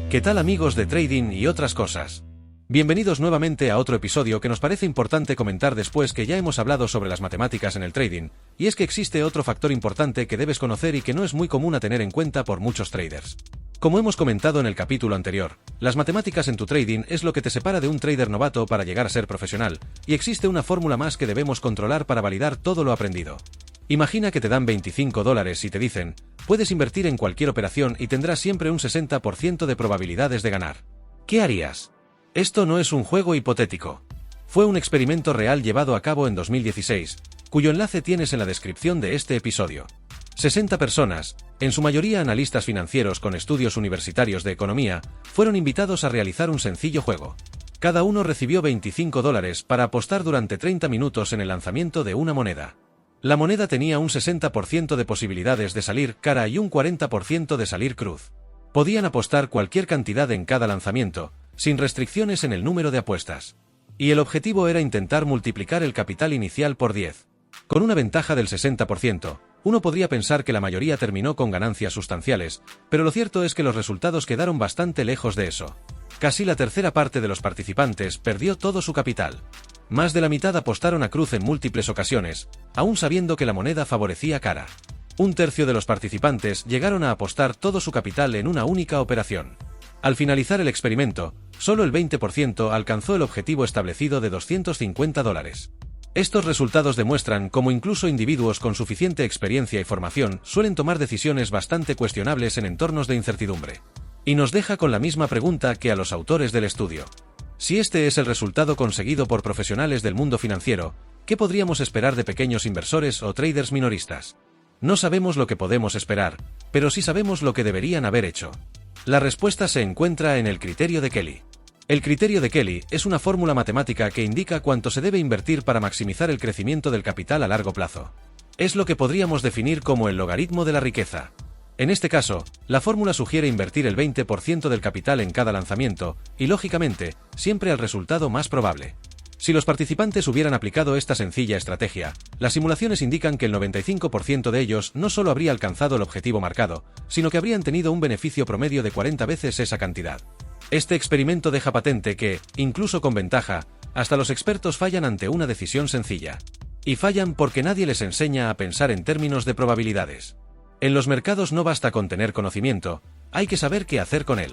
¿Qué tal amigos de trading y otras cosas? Bienvenidos nuevamente a otro episodio que nos parece importante comentar después que ya hemos hablado sobre las matemáticas en el trading, y es que existe otro factor importante que debes conocer y que no es muy común a tener en cuenta por muchos traders. Como hemos comentado en el capítulo anterior, las matemáticas en tu trading es lo que te separa de un trader novato para llegar a ser profesional, y existe una fórmula más que debemos controlar para validar todo lo aprendido. Imagina que te dan $25 y te dicen, puedes invertir en cualquier operación y tendrás siempre un 60% de probabilidades de ganar. ¿Qué harías? Esto no es un juego hipotético. Fue un experimento real llevado a cabo en 2016, cuyo enlace tienes en la descripción de este episodio. 60 personas, en su mayoría analistas financieros con estudios universitarios de economía, fueron invitados a realizar un sencillo juego. Cada uno recibió $25 para apostar durante 30 minutos en el lanzamiento de una moneda. La moneda tenía un 60% de posibilidades de salir cara y un 40% de salir cruz. Podían apostar cualquier cantidad en cada lanzamiento, sin restricciones en el número de apuestas. Y el objetivo era intentar multiplicar el capital inicial por 10. Con una ventaja del 60%, uno podría pensar que la mayoría terminó con ganancias sustanciales, pero lo cierto es que los resultados quedaron bastante lejos de eso. Casi la tercera parte de los participantes perdió todo su capital. Más de la mitad apostaron a cruz en múltiples ocasiones, aún sabiendo que la moneda favorecía cara. Un tercio de los participantes llegaron a apostar todo su capital en una única operación. Al finalizar el experimento, solo el 20% alcanzó el objetivo establecido de $250. Estos resultados demuestran cómo incluso individuos con suficiente experiencia y formación suelen tomar decisiones bastante cuestionables en entornos de incertidumbre. Y nos deja con la misma pregunta que a los autores del estudio. Si este es el resultado conseguido por profesionales del mundo financiero, ¿qué podríamos esperar de pequeños inversores o traders minoristas? No sabemos lo que podemos esperar, pero sí sabemos lo que deberían haber hecho. La respuesta se encuentra en el criterio de Kelly. El criterio de Kelly es una fórmula matemática que indica cuánto se debe invertir para maximizar el crecimiento del capital a largo plazo. Es lo que podríamos definir como el logaritmo de la riqueza. En este caso, la fórmula sugiere invertir el 20% del capital en cada lanzamiento, y lógicamente, siempre al resultado más probable. Si los participantes hubieran aplicado esta sencilla estrategia, las simulaciones indican que el 95% de ellos no solo habría alcanzado el objetivo marcado, sino que habrían tenido un beneficio promedio de 40 veces esa cantidad. Este experimento deja patente que, incluso con ventaja, hasta los expertos fallan ante una decisión sencilla. Y fallan porque nadie les enseña a pensar en términos de probabilidades. En los mercados no basta con tener conocimiento, hay que saber qué hacer con él.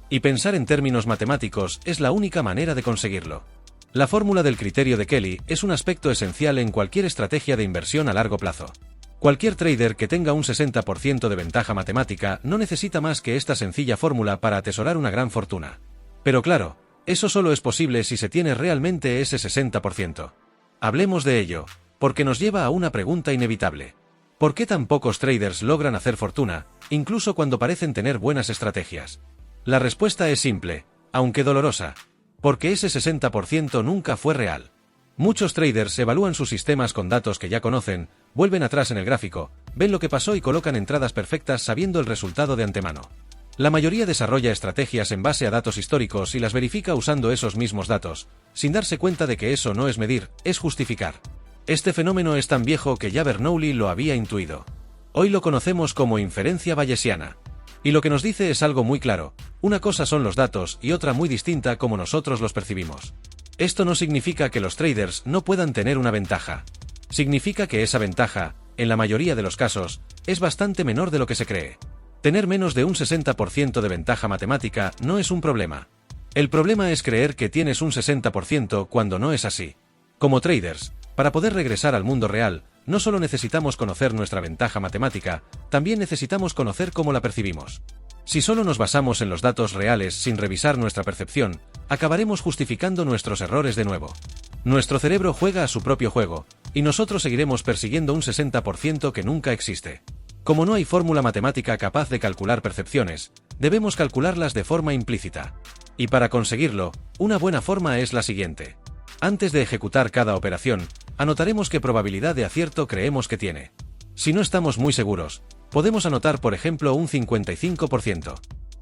Y pensar en términos matemáticos es la única manera de conseguirlo. La fórmula del criterio de Kelly es un aspecto esencial en cualquier estrategia de inversión a largo plazo. Cualquier trader que tenga un 60% de ventaja matemática no necesita más que esta sencilla fórmula para atesorar una gran fortuna. Pero claro, eso solo es posible si se tiene realmente ese 60%. Hablemos de ello, porque nos lleva a una pregunta inevitable. ¿Por qué tan pocos traders logran hacer fortuna, incluso cuando parecen tener buenas estrategias? La respuesta es simple, aunque dolorosa. Porque ese 60% nunca fue real. Muchos traders evalúan sus sistemas con datos que ya conocen, vuelven atrás en el gráfico, ven lo que pasó y colocan entradas perfectas sabiendo el resultado de antemano. La mayoría desarrolla estrategias en base a datos históricos y las verifica usando esos mismos datos, sin darse cuenta de que eso no es medir, es justificar. Este fenómeno es tan viejo que ya Bernoulli lo había intuido. Hoy lo conocemos como inferencia bayesiana. Y lo que nos dice es algo muy claro, una cosa son los datos y otra muy distinta como nosotros los percibimos. Esto no significa que los traders no puedan tener una ventaja. Significa que esa ventaja, en la mayoría de los casos, es bastante menor de lo que se cree. Tener menos de un 60% de ventaja matemática no es un problema. El problema es creer que tienes un 60% cuando no es así. Como traders, para poder regresar al mundo real, no solo necesitamos conocer nuestra ventaja matemática, también necesitamos conocer cómo la percibimos. Si solo nos basamos en los datos reales sin revisar nuestra percepción, acabaremos justificando nuestros errores de nuevo. Nuestro cerebro juega a su propio juego, y nosotros seguiremos persiguiendo un 60% que nunca existe. Como no hay fórmula matemática capaz de calcular percepciones, debemos calcularlas de forma implícita. Y para conseguirlo, una buena forma es la siguiente. Antes de ejecutar cada operación, anotaremos qué probabilidad de acierto creemos que tiene. Si no estamos muy seguros, podemos anotar por ejemplo un 55%.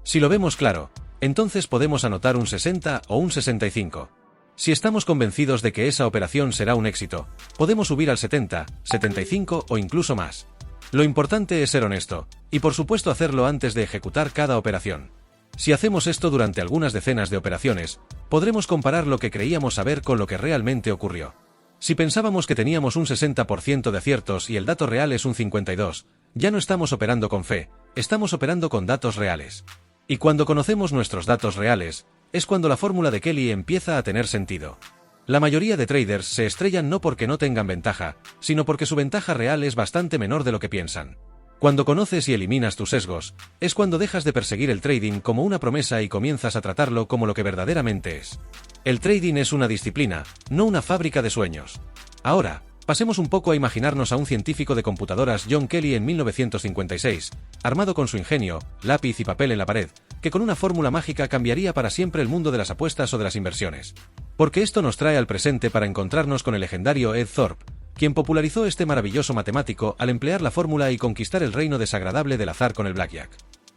Si lo vemos claro, entonces podemos anotar un 60 o un 65. Si estamos convencidos de que esa operación será un éxito, podemos subir al 70, 75 o incluso más. Lo importante es ser honesto, y por supuesto hacerlo antes de ejecutar cada operación. Si hacemos esto durante algunas decenas de operaciones, podremos comparar lo que creíamos saber con lo que realmente ocurrió. Si pensábamos que teníamos un 60% de aciertos y el dato real es un 52%, ya no estamos operando con fe, estamos operando con datos reales. Y cuando conocemos nuestros datos reales, es cuando la fórmula de Kelly empieza a tener sentido. La mayoría de traders se estrellan no porque no tengan ventaja, sino porque su ventaja real es bastante menor de lo que piensan. Cuando conoces y eliminas tus sesgos, es cuando dejas de perseguir el trading como una promesa y comienzas a tratarlo como lo que verdaderamente es. El trading es una disciplina, no una fábrica de sueños. Ahora, pasemos un poco a imaginarnos a un científico de computadoras John Kelly en 1956, armado con su ingenio, lápiz y papel en la pared, que con una fórmula mágica cambiaría para siempre el mundo de las apuestas o de las inversiones. Porque esto nos trae al presente para encontrarnos con el legendario Ed Thorpe, quien popularizó este maravilloso matemático al emplear la fórmula y conquistar el reino desagradable del azar con el blackjack.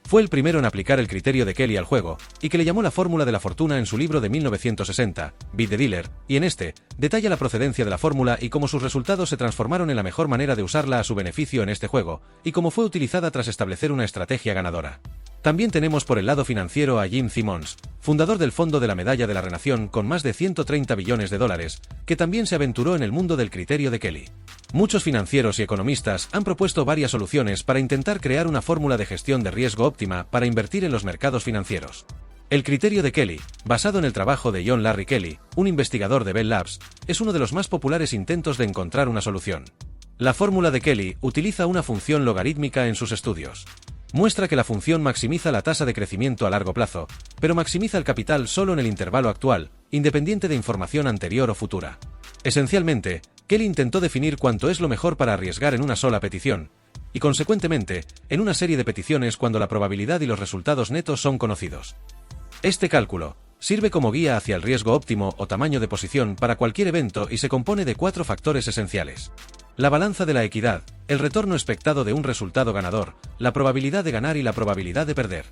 Fue el primero en aplicar el criterio de Kelly al juego, y que le llamó la fórmula de la fortuna en su libro de 1960, Beat the Dealer, y en este, detalla la procedencia de la fórmula y cómo sus resultados se transformaron en la mejor manera de usarla a su beneficio en este juego, y cómo fue utilizada tras establecer una estrategia ganadora. También tenemos por el lado financiero a Jim Simmons, fundador del Fondo de la Medalla de la Renación con más de 130 billones de dólares, que también se aventuró en el mundo del criterio de Kelly. Muchos financieros y economistas han propuesto varias soluciones para intentar crear una fórmula de gestión de riesgo óptima para invertir en los mercados financieros. El criterio de Kelly, basado en el trabajo de John Larry Kelly, un investigador de Bell Labs, es uno de los más populares intentos de encontrar una solución. La fórmula de Kelly utiliza una función logarítmica en sus estudios. Muestra que la función maximiza la tasa de crecimiento a largo plazo, pero maximiza el capital solo en el intervalo actual, independiente de información anterior o futura. Esencialmente, Kelly intentó definir cuánto es lo mejor para arriesgar en una sola petición, y consecuentemente, en una serie de peticiones cuando la probabilidad y los resultados netos son conocidos. Este cálculo sirve como guía hacia el riesgo óptimo o tamaño de posición para cualquier evento y se compone de 4 factores esenciales. La balanza de la equidad, el retorno expectado de un resultado ganador, la probabilidad de ganar y la probabilidad de perder.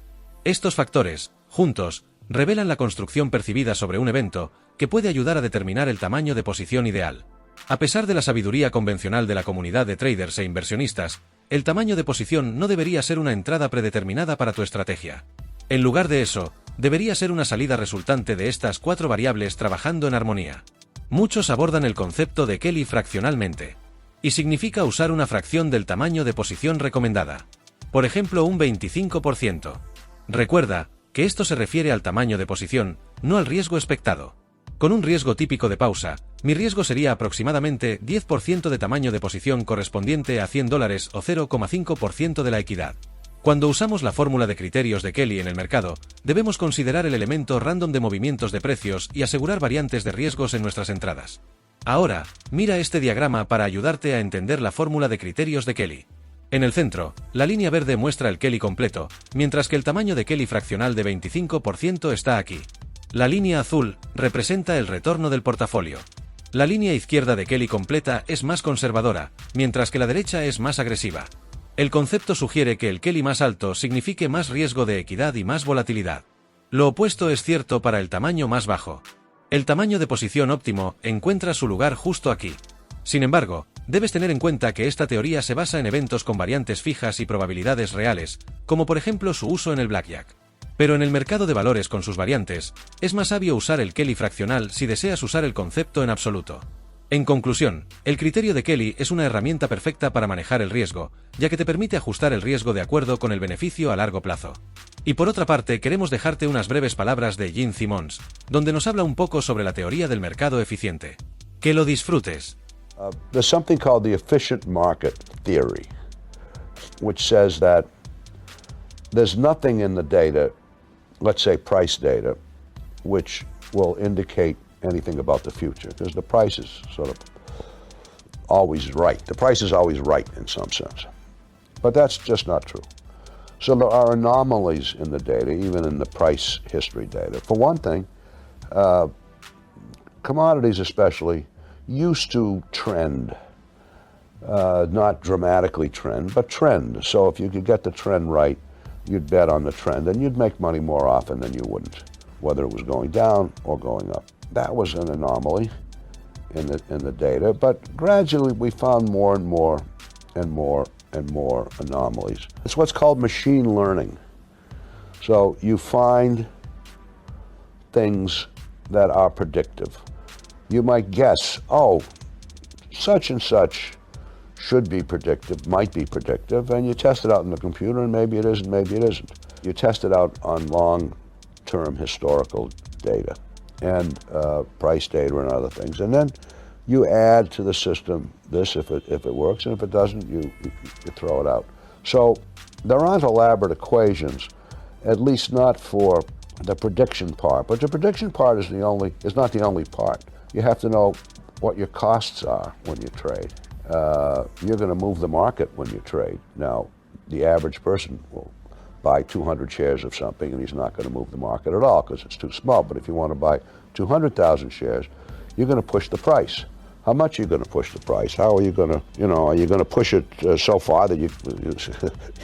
Estos factores, juntos, revelan la construcción percibida sobre un evento, que puede ayudar a determinar el tamaño de posición ideal. A pesar de la sabiduría convencional de la comunidad de traders e inversionistas, el tamaño de posición no debería ser una entrada predeterminada para tu estrategia. En lugar de eso, debería ser una salida resultante de estas 4 variables trabajando en armonía. Muchos abordan el concepto de Kelly fraccionalmente. Y significa usar una fracción del tamaño de posición recomendada. Por ejemplo, un 25%. Recuerda que esto se refiere al tamaño de posición, no al riesgo expectado. Con un riesgo típico de pausa, mi riesgo sería aproximadamente 10% de tamaño de posición correspondiente a $100 o 0,5% de la equidad. Cuando usamos la fórmula de criterios de Kelly en el mercado, debemos considerar el elemento random de movimientos de precios y asegurar variantes de riesgos en nuestras entradas. Ahora, mira este diagrama para ayudarte a entender la fórmula de criterios de Kelly. En el centro, la línea verde muestra el Kelly completo, mientras que el tamaño de Kelly fraccional de 25% está aquí. La línea azul representa el retorno del portafolio. La línea izquierda de Kelly completa es más conservadora, mientras que la derecha es más agresiva. El concepto sugiere que el Kelly más alto signifique más riesgo de equidad y más volatilidad. Lo opuesto es cierto para el tamaño más bajo. El tamaño de posición óptimo encuentra su lugar justo aquí. Sin embargo, debes tener en cuenta que esta teoría se basa en eventos con variantes fijas y probabilidades reales, como por ejemplo su uso en el blackjack. Pero en el mercado de valores con sus variantes, es más sabio usar el Kelly fraccional si deseas usar el concepto en absoluto. En conclusión, el criterio de Kelly es una herramienta perfecta para manejar el riesgo, ya que te permite ajustar el riesgo de acuerdo con el beneficio a largo plazo. Y por otra parte, queremos dejarte unas breves palabras de Gene Simmons, donde nos habla un poco sobre la teoría del mercado eficiente. Que lo disfrutes. There's something called the efficient market theory, which says that there's nothing in the data, let's say price data, which will indicate anything about the future, because the price is sort of always right. The price is always right in some sense. But that's just not true. So there are anomalies in the data, even in the price history data. For one thing, commodities especially used to trend, not dramatically trend, but trend. So if you could get the trend right, you'd bet on the trend, and you'd make money more often than you wouldn't, whether it was going down or going up. That was an anomaly in the data, but gradually we found more and more and more and more anomalies. It's what's called machine learning. So you find things that are predictive. You might guess, oh, such and such should be predictive, might be predictive, and you test it out in the computer, and maybe it isn't, maybe it isn't. You test it out on long-term historical data and price data and other things, and then you add to the system this if it works, and if it doesn't, you throw it out. So there aren't elaborate equations, at least not for the prediction part. But the prediction part is not the only part. You have to know what your costs are when you trade. You're going to move the market when you trade. Now, the average person will buy 200 shares of something, and he's not going to move the market at all because it's too small. But if you want to buy 200,000 shares, you're going to push the price. How much are you going to push the price? How are you going to, are you going to push it so far that you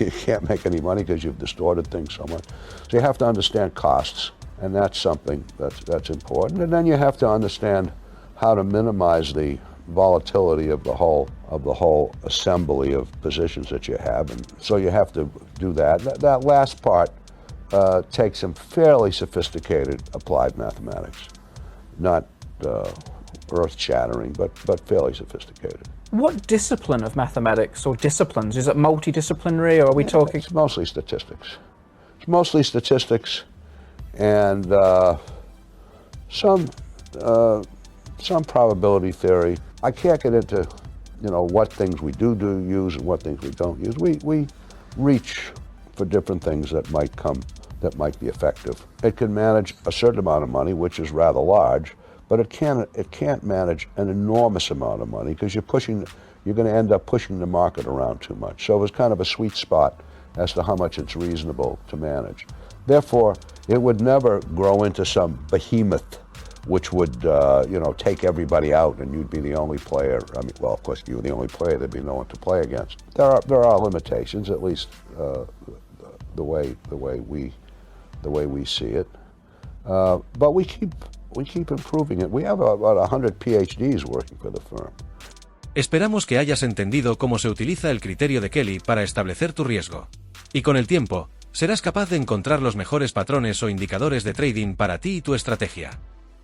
can't make any money because you've distorted things so much? So you have to understand costs, and that's something that's important. And then you have to understand how to minimize the volatility of the whole assembly of positions that you have, and so you have to do that. That last part takes some fairly sophisticated applied mathematics, not earth-shattering, but fairly sophisticated. What discipline of mathematics or disciplines? Is it multidisciplinary, or are we talking? It's mostly statistics. It's mostly statistics, and some probability theory. I can't get into, what things we do use and what things we don't use. We reach for different things that might be effective. It can manage a certain amount of money, which is rather large, but it can't manage an enormous amount of money because you're going to end up pushing the market around too much. So it's kind of a sweet spot as to how much it's reasonable to manage. Therefore, it would never grow into some behemoth which would, take everybody out and you'd be the only player. I mean, well, of course, if you were the only player, there'd be no one to play against. There are limitations, at least the way we see it. But we keep improving it. We have about 100 PhDs working for the firm. Esperamos que hayas entendido cómo se utiliza el criterio de Kelly para establecer tu riesgo. Y con el tiempo, serás capaz de encontrar los mejores patrones o indicadores de trading para ti y tu estrategia.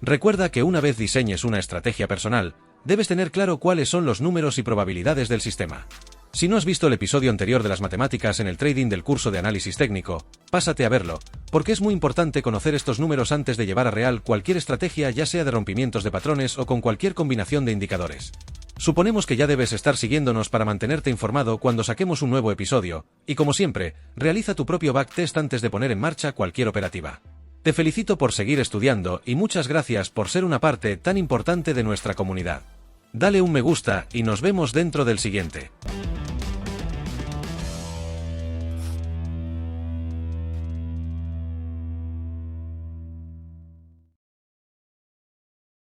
Recuerda que una vez diseñes una estrategia personal, debes tener claro cuáles son los números y probabilidades del sistema. Si no has visto el episodio anterior de las matemáticas en el trading del curso de análisis técnico, pásate a verlo, porque es muy importante conocer estos números antes de llevar a real cualquier estrategia, ya sea de rompimientos de patrones o con cualquier combinación de indicadores. Suponemos que ya debes estar siguiéndonos para mantenerte informado cuando saquemos un nuevo episodio, y como siempre, realiza tu propio backtest antes de poner en marcha cualquier operativa. Te felicito por seguir estudiando y muchas gracias por ser una parte tan importante de nuestra comunidad. Dale un me gusta y nos vemos dentro del siguiente.